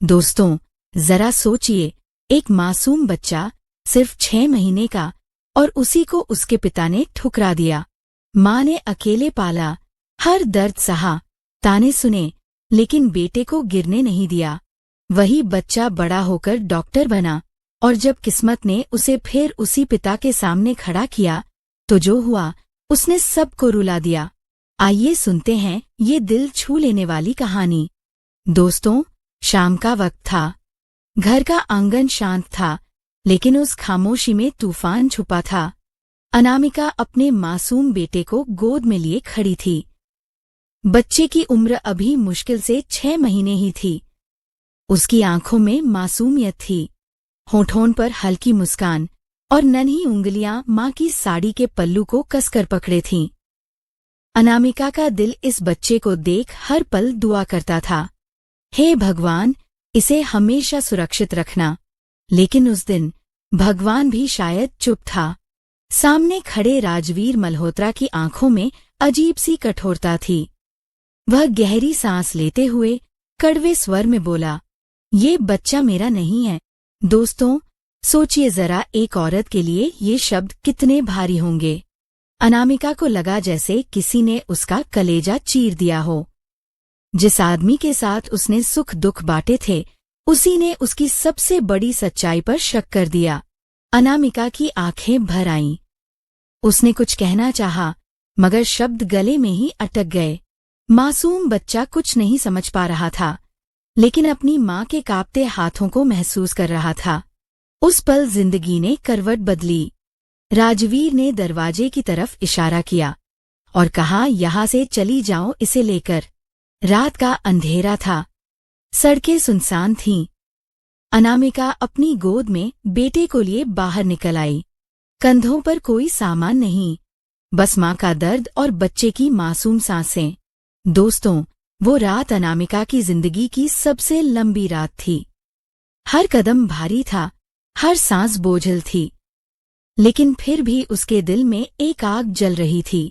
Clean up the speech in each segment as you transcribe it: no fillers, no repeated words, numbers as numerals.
दोस्तों, जरा सोचिए, एक मासूम बच्चा, सिर्फ 6 महीने का, और उसी को उसके पिता ने ठुकरा दिया। माँ ने अकेले पाला, हर दर्द सहा, ताने सुने, लेकिन बेटे को गिरने नहीं दिया। वही बच्चा बड़ा होकर डॉक्टर बना, और जब किस्मत ने उसे फिर उसी पिता के सामने खड़ा किया, तो जो हुआ, उसने सबको रुला दिया। आइए सुनते हैं ये दिल छू लेने वाली कहानी। दोस्तों, शाम का वक्त था। घर का आंगन शांत था, लेकिन उस खामोशी में तूफान छुपा था। अनामिका अपने मासूम बेटे को गोद में लिए खड़ी थी। बच्चे की उम्र अभी मुश्किल से 6 महीने ही थी। उसकी आंखों में मासूमियत थी, होठों पर हल्की मुस्कान, और नन्ही उंगलियां माँ की साड़ी के पल्लू को कसकर पकड़े थीं। अनामिका का दिल इस बच्चे को देख हर पल दुआ करता था, हे भगवान, इसे हमेशा सुरक्षित रखना। लेकिन उस दिन भगवान भी शायद चुप था। सामने खड़े राजवीर मल्होत्रा की आंखों में अजीब सी कठोरता थी। वह गहरी सांस लेते हुए कड़वे स्वर में बोला, ये बच्चा मेरा नहीं है। दोस्तों, सोचिए जरा, एक औरत के लिए ये शब्द कितने भारी होंगे। अनामिका को लगा जैसे किसी ने उसका कलेजा चीर दिया हो। जिस आदमी के साथ उसने सुख दुख बांटे थे, उसी ने उसकी सबसे बड़ी सच्चाई पर शक कर दिया। अनामिका की आंखें भर आईं। उसने कुछ कहना चाहा, मगर शब्द गले में ही अटक गए। मासूम बच्चा कुछ नहीं समझ पा रहा था, लेकिन अपनी माँ के कांपते हाथों को महसूस कर रहा था। उस पल जिंदगी ने करवट बदली। राजवीर ने दरवाजे की तरफ इशारा किया और कहा, यहाँ से चली जाओ इसे लेकर। रात का अंधेरा था, सड़कें सुनसान थीं। अनामिका अपनी गोद में बेटे को लिए बाहर निकल आई। कंधों पर कोई सामान नहीं, बस माँ का दर्द और बच्चे की मासूम सांसें। दोस्तों, वो रात अनामिका की जिंदगी की सबसे लंबी रात थी। हर कदम भारी था, हर सांस बोझिल थी, लेकिन फिर भी उसके दिल में एक आग जल रही थी।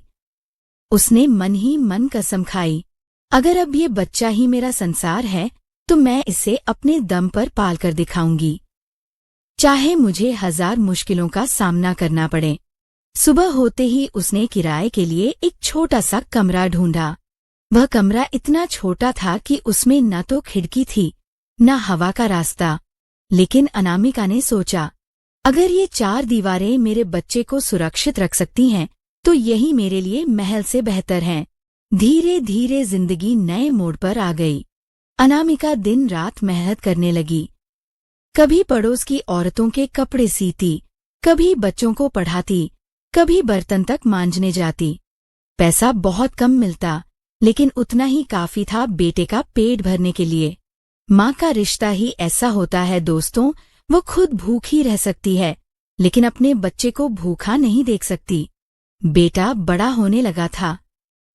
उसने मन ही मन कसम खाई, अगर अब ये बच्चा ही मेरा संसार है, तो मैं इसे अपने दम पर पाल कर दिखाऊंगी, चाहे मुझे 1000 मुश्किलों का सामना करना पड़े। सुबह होते ही उसने किराए के लिए एक छोटा सा कमरा ढूंढा। वह कमरा इतना छोटा था कि उसमें न तो खिड़की थी, न हवा का रास्ता। लेकिन अनामिका ने सोचा, अगर ये 4 दीवारें मेरे बच्चे को सुरक्षित रख सकती हैं, तो यही मेरे लिए महल से बेहतर है। धीरे धीरे जिंदगी नए मोड़ पर आ गई। अनामिका दिन रात मेहनत करने लगी। कभी पड़ोस की औरतों के कपड़े सीती, कभी बच्चों को पढ़ाती, कभी बर्तन तक मांजने जाती। पैसा बहुत कम मिलता, लेकिन उतना ही काफी था बेटे का पेट भरने के लिए। माँ का रिश्ता ही ऐसा होता है दोस्तों, वो खुद भूखी रह सकती है, लेकिन अपने बच्चे को भूखा नहीं देख सकती। बेटा बड़ा होने लगा था।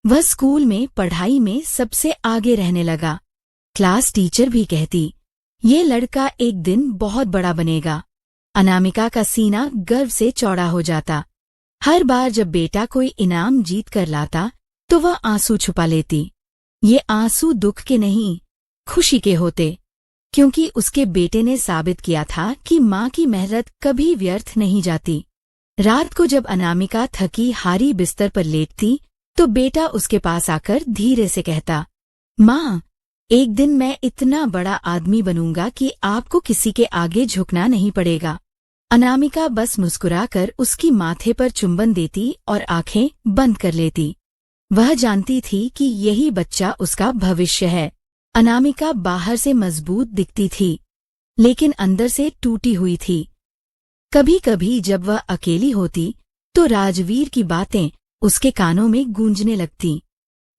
वह स्कूल में पढ़ाई में सबसे आगे रहने लगा। क्लास टीचर भी कहती, ये लड़का एक दिन बहुत बड़ा बनेगा। अनामिका का सीना गर्व से चौड़ा हो जाता। हर बार जब बेटा कोई इनाम जीत कर लाता, तो वह आंसू छुपा लेती। ये आंसू दुख के नहीं, खुशी के होते, क्योंकि उसके बेटे ने साबित किया था कि माँ की मेहनत कभी व्यर्थ नहीं जाती। रात को जब अनामिका थकी हारी बिस्तर पर लेटती, तो बेटा उसके पास आकर धीरे से कहता, माँ, एक दिन मैं इतना बड़ा आदमी बनूंगा कि आपको किसी के आगे झुकना नहीं पड़ेगा। अनामिका बस मुस्कुराकर उसकी माथे पर चुंबन देती और आंखें बंद कर लेती। वह जानती थी कि यही बच्चा उसका भविष्य है। अनामिका बाहर से मजबूत दिखती थी, लेकिन अंदर से टूटी हुई थी। कभी कभी जब वह अकेली होती, तो राजवीर की बातें उसके कानों में गूंजने लगती।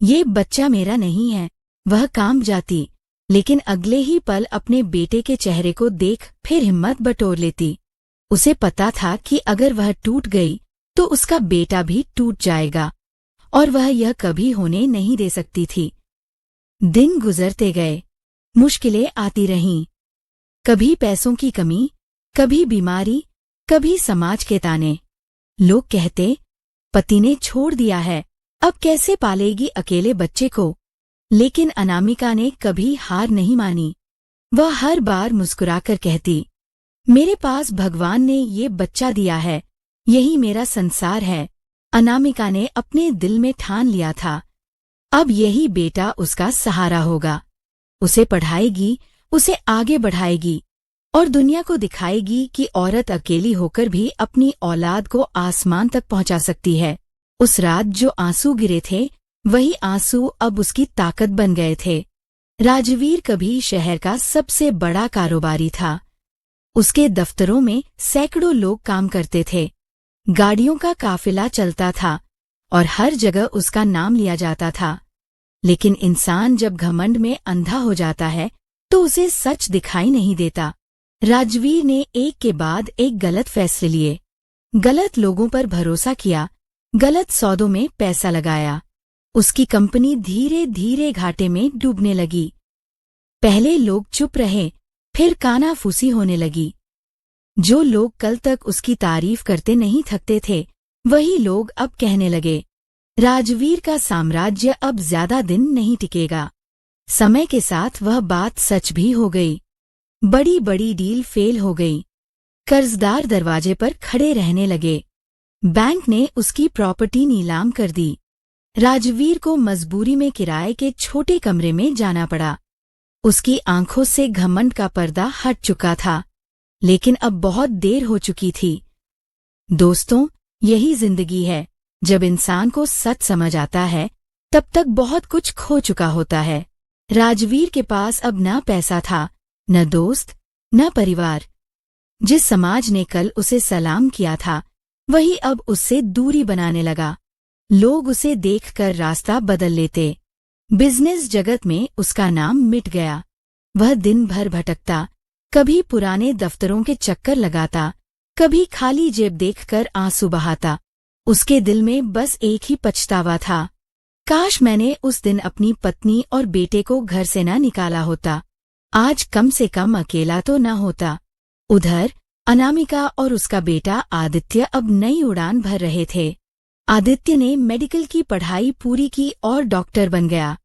ये बच्चा मेरा नहीं है, वह काम जाती, लेकिन अगले ही पल अपने बेटे के चेहरे को देख फिर हिम्मत बटोर लेती। उसे पता था कि अगर वह टूट गई, तो उसका बेटा भी टूट जाएगा, और वह यह कभी होने नहीं दे सकती थी। दिन गुजरते गए, मुश्किलें आती रहीं। कभी पैसों की कमी, कभी बीमारी, कभी समाज के ताने। लोग कहते, पति ने छोड़ दिया है, अब कैसे पालेगी अकेले बच्चे को। लेकिन अनामिका ने कभी हार नहीं मानी। वह हर बार मुस्कुराकर कहती, मेरे पास भगवान ने ये बच्चा दिया है, यही मेरा संसार है। अनामिका ने अपने दिल में ठान लिया था, अब यही बेटा उसका सहारा होगा। उसे पढ़ाएगी, उसे आगे बढ़ाएगी और दुनिया को दिखाएगी कि औरत अकेली होकर भी अपनी औलाद को आसमान तक पहुंचा सकती है। उस रात जो आंसू गिरे थे, वही आंसू अब उसकी ताकत बन गए थे। राजवीर कभी शहर का सबसे बड़ा कारोबारी था। उसके दफ्तरों में सैकड़ों लोग काम करते थे, गाड़ियों का काफिला चलता था और हर जगह उसका नाम लिया जाता था। लेकिन इंसान जब घमंड में अंधा हो जाता है तो उसे सच दिखाई नहीं देता। राजवीर ने एक के बाद एक गलत फैसले लिए, गलत लोगों पर भरोसा किया, गलत सौदों में पैसा लगाया। उसकी कंपनी धीरे धीरे घाटे में डूबने लगी। पहले लोग चुप रहे, फिर कानाफूसी होने लगी। जो लोग कल तक उसकी तारीफ करते नहीं थकते थे, वही लोग अब कहने लगे, राजवीर का साम्राज्य अब ज्यादा दिन नहीं टिकेगा। समय के साथ वह बात सच भी हो गई। बड़ी बड़ी डील फेल हो गई। कर्जदार दरवाजे पर खड़े रहने लगे। बैंक ने उसकी प्रॉपर्टी नीलाम कर दी। राजवीर को मजबूरी में किराए के छोटे कमरे में जाना पड़ा। उसकी आंखों से घमंड का पर्दा हट चुका था, लेकिन अब बहुत देर हो चुकी थी। दोस्तों, यही जिंदगी है। जब इंसान को सच समझ आता है, तब तक बहुत कुछ खो चुका होता है। राजवीर के पास अब न पैसा था, न दोस्त, न परिवार। जिस समाज ने कल उसे सलाम किया था, वही अब उससे दूरी बनाने लगा। लोग उसे देखकर रास्ता बदल लेते। बिजनेस जगत में उसका नाम मिट गया। वह दिन भर भटकता, कभी पुराने दफ्तरों के चक्कर लगाता, कभी खाली जेब देखकर आंसू बहाता। उसके दिल में बस एक ही पछतावा था, काश मैंने उस दिन अपनी पत्नी और बेटे को घर से न निकाला होता। आज कम से कम अकेला तो न होता। उधर अनामिका और उसका बेटा आदित्य अब नई उड़ान भर रहे थे। आदित्य ने मेडिकल की पढ़ाई पूरी की और डॉक्टर बन गया।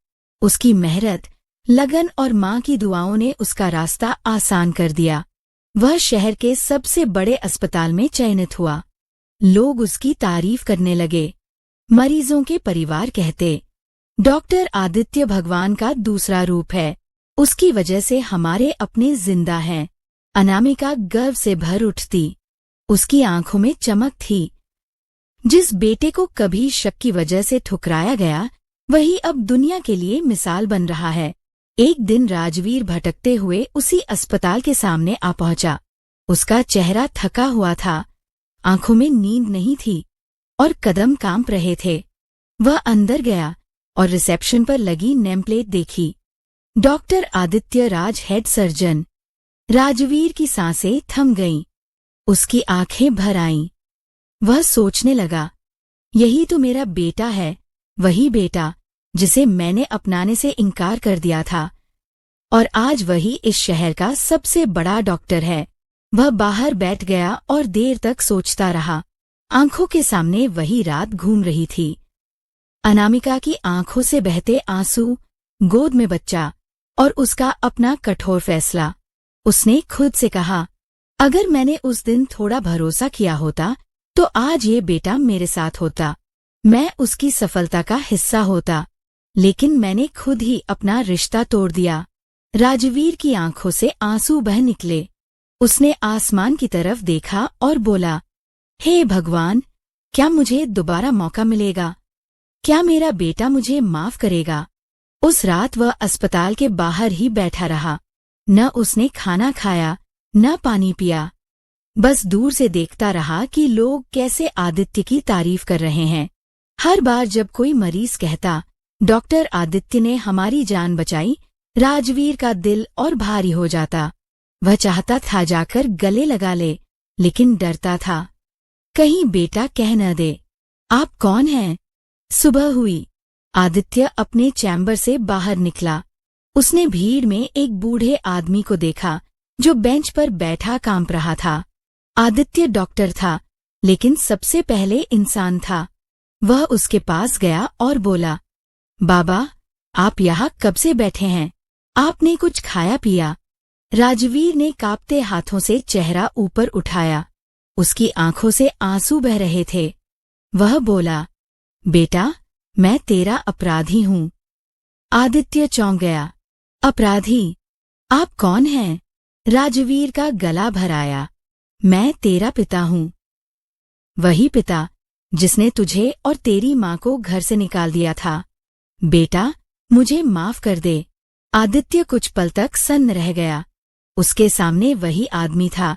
उसकी मेहनत, लगन और माँ की दुआओं ने उसका रास्ता आसान कर दिया। वह शहर के सबसे बड़े अस्पताल में चयनित हुआ। लोग उसकी तारीफ करने लगे। मरीजों के परिवार कहते, डॉक्टर आदित्य भगवान का दूसरा रूप है, उसकी वजह से हमारे अपने जिंदा हैं। अनामिका गर्व से भर उठती। उसकी आंखों में चमक थी। जिस बेटे को कभी शक की वजह से ठुकराया गया, वही अब दुनिया के लिए मिसाल बन रहा है। एक दिन राजवीर भटकते हुए उसी अस्पताल के सामने आ पहुंचा। उसका चेहरा थका हुआ था, आंखों में नींद नहीं थी और कदम कांप रहे थे। वह अंदर गया और रिसेप्शन पर लगी नेमप्लेट देखी, doctor Aditya Raj, head surgeon. Rajveer की सांसें थम गईं, उसकी आंखें भर आईं। वह सोचने लगा, यही तो मेरा बेटा है, वही बेटा जिसे मैंने अपनाने से इनकार कर दिया था, और आज वही इस शहर का सबसे बड़ा डॉक्टर है। वह बाहर बैठ गया और देर तक सोचता रहा। आंखों के सामने वही रात घूम रही थी। अनामिका की आंखों से बहते आंसू, गोद में बच्चा और उसका अपना कठोर फैसला। उसने खुद से कहा, अगर मैंने उस दिन थोड़ा भरोसा किया होता तो आज ये बेटा मेरे साथ होता, मैं उसकी सफलता का हिस्सा होता। लेकिन मैंने खुद ही अपना रिश्ता तोड़ दिया। राजवीर की आंखों से आंसू बह निकले। उसने आसमान की तरफ देखा और बोला, हे भगवान, क्या मुझे दोबारा मौका मिलेगा? क्या मेरा बेटा मुझे माफ करेगा? उस रात वह अस्पताल के बाहर ही बैठा रहा। न उसने खाना खाया, न पानी पिया। बस दूर से देखता रहा कि लोग कैसे आदित्य की तारीफ कर रहे हैं। हर बार जब कोई मरीज कहता, डॉक्टर आदित्य ने हमारी जान बचाई, राजवीर का दिल और भारी हो जाता। वह चाहता था जाकर गले लगा ले, लेकिन डरता था, कहीं बेटा कह न दे, आप कौन हैं? सुबह हुई। आदित्य अपने चैम्बर से बाहर निकला। उसने भीड़ में एक बूढ़े आदमी को देखा जो बेंच पर बैठा कांप रहा था। आदित्य डॉक्टर था, लेकिन सबसे पहले इंसान था। वह उसके पास गया और बोला, बाबा, आप यहाँ कब से बैठे हैं? आपने कुछ खाया पिया? राजवीर ने कांपते हाथों से चेहरा ऊपर उठाया। उसकी आंखों से आंसू बह रहे थे। वह बोला, बेटा, मैं तेरा अपराधी हूँ। आदित्य चौंक गया। अपराधी? आप कौन हैं? राजवीर का गला भर आया। मैं तेरा पिता हूँ। वही पिता जिसने तुझे और तेरी माँ को घर से निकाल दिया था। बेटा, मुझे माफ कर दे। आदित्य कुछ पल तक सन्न रह गया। उसके सामने वही आदमी था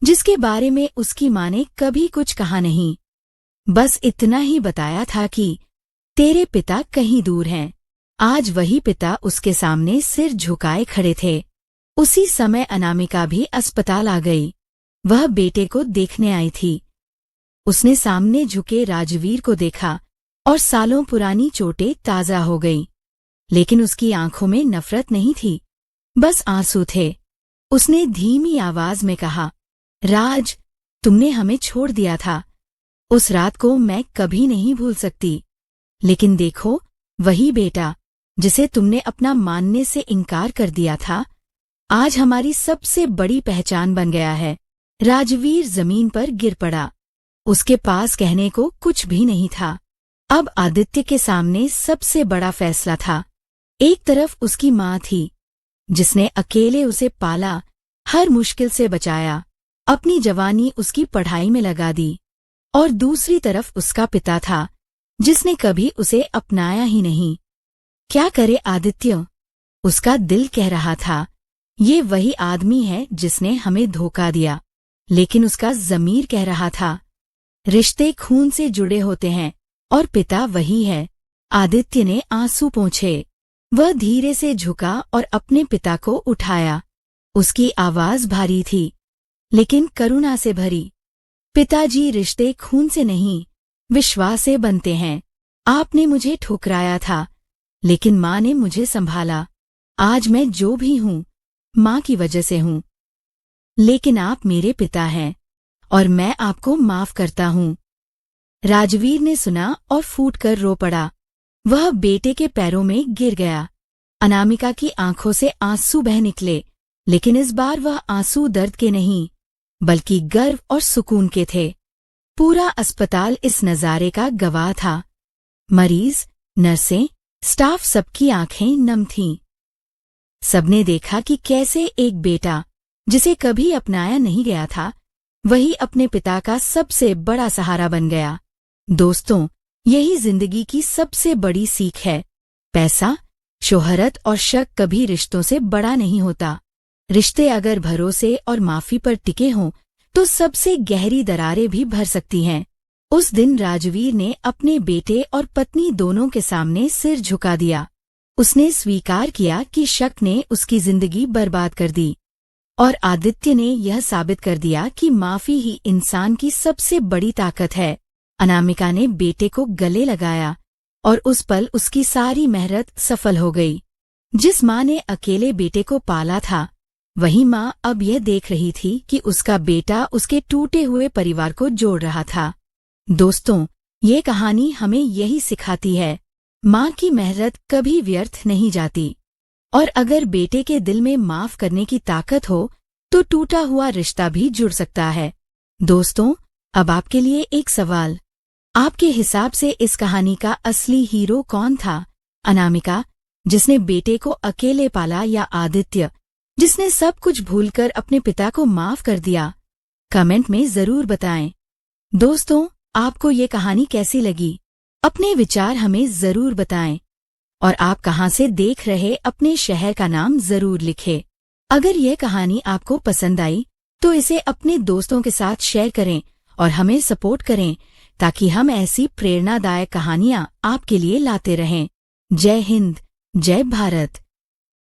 जिसके बारे में उसकी माँ ने कभी कुछ कहा नहीं। बस इतना ही बताया था कि तेरे पिता कहीं दूर हैं। आज वही पिता उसके सामने सिर झुकाए खड़े थे। उसी समय अनामिका भी अस्पताल आ गई। वह बेटे को देखने आई थी। उसने सामने झुके राजवीर को देखा और सालों पुरानी चोटें ताजा हो गई। लेकिन उसकी आंखों में नफरत नहीं थी, बस आंसू थे। उसने धीमी आवाज में कहा, राज, तुमने हमें छोड़ दिया था। उस रात को मैं कभी नहीं भूल सकती। लेकिन देखो, वही बेटा जिसे तुमने अपना मानने से इनकार कर दिया था, आज हमारी सबसे बड़ी पहचान बन गया है। राजवीर जमीन पर गिर पड़ा। उसके पास कहने को कुछ भी नहीं था। अब आदित्य के सामने सबसे बड़ा फैसला था। एक तरफ उसकी माँ थी जिसने अकेले उसे पाला, हर मुश्किल से बचाया, अपनी जवानी उसकी पढ़ाई में लगा दी। और दूसरी तरफ उसका पिता था जिसने कभी उसे अपनाया ही नहीं। क्या करे आदित्य? उसका दिल कह रहा था, ये वही आदमी है जिसने हमें धोखा दिया। लेकिन उसका ज़मीर कह रहा था, रिश्ते खून से जुड़े होते हैं और पिता वही है। आदित्य ने आंसू पोंछे। वह धीरे से झुका और अपने पिता को उठाया। उसकी आवाज भारी थी, लेकिन करुणा से भरी। पिताजी, रिश्ते खून से नहीं, विश्वास से बनते हैं। आपने मुझे ठुकराया था, लेकिन माँ ने मुझे संभाला। आज मैं जो भी हूँ, माँ की वजह से हूँ। लेकिन आप मेरे पिता हैं और मैं आपको माफ करता हूँ। राजवीर ने सुना और फूटकर रो पड़ा। वह बेटे के पैरों में गिर गया। अनामिका की आंखों से आंसू बह निकले, लेकिन इस बार वह आंसू दर्द के नहीं, बल्कि गर्व और सुकून के थे। पूरा अस्पताल इस नजारे का गवाह था। मरीज, नर्सें, स्टाफ, सबकी आंखें नम थीं। सबने देखा कि कैसे एक बेटा जिसे कभी अपनाया नहीं गया था, वही अपने पिता का सबसे बड़ा सहारा बन गया। दोस्तों, यही जिंदगी की सबसे बड़ी सीख है। पैसा, शोहरत और शक कभी रिश्तों से बड़ा नहीं होता। रिश्ते अगर भरोसे और माफी पर टिके हों, तो सबसे गहरी दरारें भी भर सकती हैं। उस दिन राजवीर ने अपने बेटे और पत्नी दोनों के सामने सिर झुका दिया। उसने स्वीकार किया कि शक ने उसकी जिंदगी बर्बाद कर दी, और आदित्य ने यह साबित कर दिया कि माफी ही इंसान की सबसे बड़ी ताकत है। अनामिका ने बेटे को गले लगाया और उस पल उसकी सारी मेहनत सफल हो गई। जिस माँ ने अकेले बेटे को पाला था, वही माँ अब यह देख रही थी कि उसका बेटा उसके टूटे हुए परिवार को जोड़ रहा था। दोस्तों, ये कहानी हमें यही सिखाती है, माँ की मेहनत कभी व्यर्थ नहीं जाती। और अगर बेटे के दिल में माफ करने की ताकत हो, तो टूटा हुआ रिश्ता भी जुड़ सकता है। दोस्तों, अब आपके लिए एक सवाल। आपके हिसाब से इस कहानी का असली हीरो कौन था? अनामिका, जिसने बेटे को अकेले पाला, या आदित्य, जिसने सब कुछ भूलकर अपने पिता को माफ कर दिया? कमेंट में जरूर बताएं। दोस्तों, आपको ये कहानी कैसी लगी? अपने विचार हमें जरूर बताएं। और आप कहां से देख रहे, अपने शहर का नाम जरूर लिखें। अगर यह कहानी आपको पसंद आई, तो इसे अपने दोस्तों के साथ शेयर करें और हमें सपोर्ट करें, ताकि हम ऐसी प्रेरणादायक कहानियां आपके लिए लाते रहें। जय हिंद, जय भारत।